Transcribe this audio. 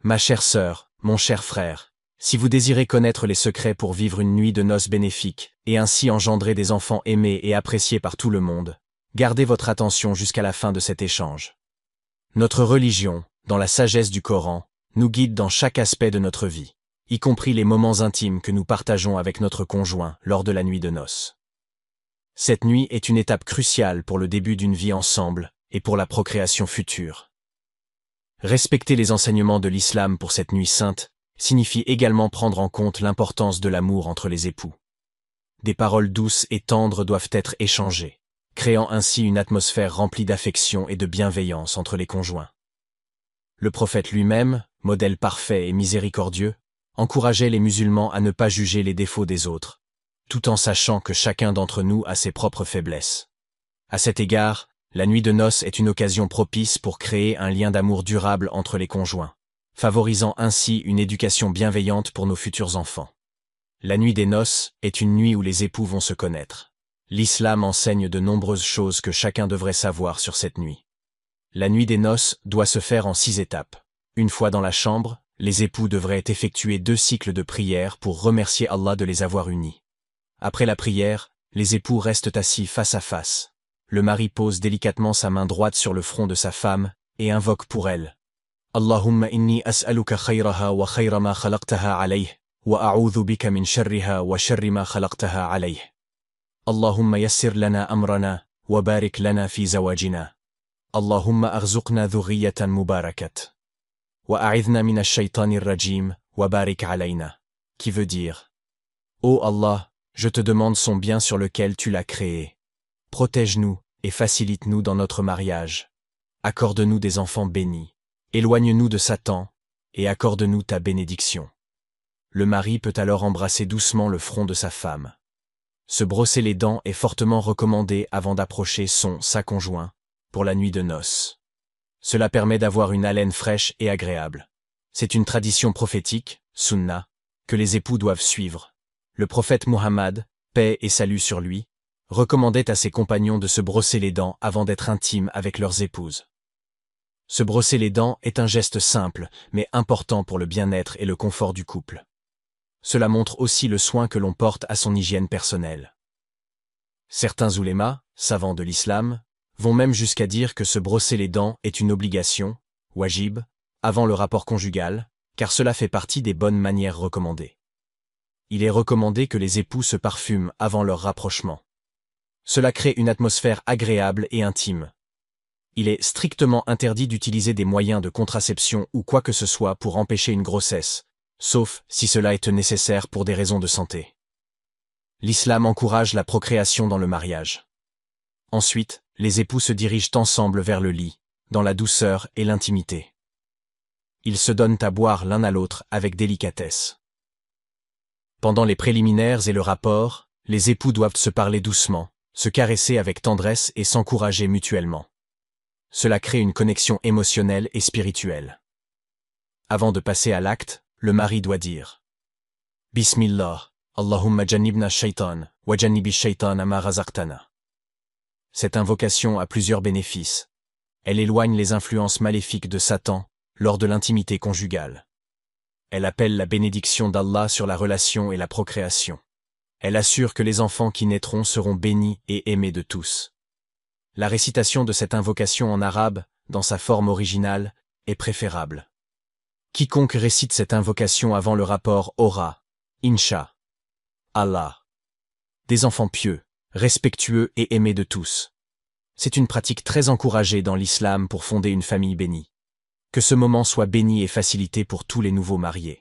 Ma chère sœur, mon cher frère, si vous désirez connaître les secrets pour vivre une nuit de noces bénéfique, et ainsi engendrer des enfants aimés et appréciés par tout le monde, gardez votre attention jusqu'à la fin de cet échange. Notre religion, dans la sagesse du Coran, nous guide dans chaque aspect de notre vie, y compris les moments intimes que nous partageons avec notre conjoint lors de la nuit de noces. Cette nuit est une étape cruciale pour le début d'une vie ensemble et pour la procréation future. Respecter les enseignements de l'islam pour cette nuit sainte signifie également prendre en compte l'importance de l'amour entre les époux. Des paroles douces et tendres doivent être échangées, créant ainsi une atmosphère remplie d'affection et de bienveillance entre les conjoints. Le prophète lui-même, modèle parfait et miséricordieux, encourageait les musulmans à ne pas juger les défauts des autres, tout en sachant que chacun d'entre nous a ses propres faiblesses. À cet égard, la nuit de noces est une occasion propice pour créer un lien d'amour durable entre les conjoints, favorisant ainsi une éducation bienveillante pour nos futurs enfants. La nuit des noces est une nuit où les époux vont se connaître. L'islam enseigne de nombreuses choses que chacun devrait savoir sur cette nuit. La nuit des noces doit se faire en 6 étapes. Une fois dans la chambre, les époux devraient effectuer 2 cycles de prière pour remercier Allah de les avoir unis. Après la prière, les époux restent assis face à face. Le mari pose délicatement sa main droite sur le front de sa femme et invoque pour elle. Allahumma inni as'aluka khayraha wa khayra ma khalaqtaha alayh, wa a'udhu bika min sharriha wa sharri ma khalaqtaha alayh. Allahumma yassir lana amrana, wa barik lana fi zawajina. Allahumma arzuqna dhurriyatan mubarakat. Wa a'idhna min ash-shaytanir rajim, wa barik alayna. Qui veut dire: Ô Allah, je te demande son bien sur lequel tu l'as créé. Protège-nous et facilite-nous dans notre mariage. Accorde-nous des enfants bénis. Éloigne-nous de Satan et accorde-nous ta bénédiction. Le mari peut alors embrasser doucement le front de sa femme. Se brosser les dents est fortement recommandé avant d'approcher sa conjoint pour la nuit de noces. Cela permet d'avoir une haleine fraîche et agréable. C'est une tradition prophétique, sunna, que les époux doivent suivre. Le prophète Muhammad, paix et salut sur lui, recommandait à ses compagnons de se brosser les dents avant d'être intimes avec leurs épouses. Se brosser les dents est un geste simple, mais important pour le bien-être et le confort du couple. Cela montre aussi le soin que l'on porte à son hygiène personnelle. Certains oulémas, savants de l'islam, vont même jusqu'à dire que se brosser les dents est une obligation, wajib, avant le rapport conjugal, car cela fait partie des bonnes manières recommandées. Il est recommandé que les époux se parfument avant leur rapprochement. Cela crée une atmosphère agréable et intime. Il est strictement interdit d'utiliser des moyens de contraception ou quoi que ce soit pour empêcher une grossesse, sauf si cela est nécessaire pour des raisons de santé. L'islam encourage la procréation dans le mariage. Ensuite, les époux se dirigent ensemble vers le lit, dans la douceur et l'intimité. Ils se donnent à boire l'un à l'autre avec délicatesse. Pendant les préliminaires et le rapport, les époux doivent se parler doucement, se caresser avec tendresse et s'encourager mutuellement. Cela crée une connexion émotionnelle et spirituelle. Avant de passer à l'acte, le mari doit dire « Bismillah, Allahumma jannibna shaytan, wa jannibi shaytan ma razaqtana ». Cette invocation a plusieurs bénéfices. Elle éloigne les influences maléfiques de Satan lors de l'intimité conjugale. Elle appelle la bénédiction d'Allah sur la relation et la procréation. Elle assure que les enfants qui naîtront seront bénis et aimés de tous. La récitation de cette invocation en arabe, dans sa forme originale, est préférable. Quiconque récite cette invocation avant le rapport aura, Insha Allah, des enfants pieux, respectueux et aimés de tous. C'est une pratique très encouragée dans l'islam pour fonder une famille bénie. Que ce moment soit béni et facilité pour tous les nouveaux mariés.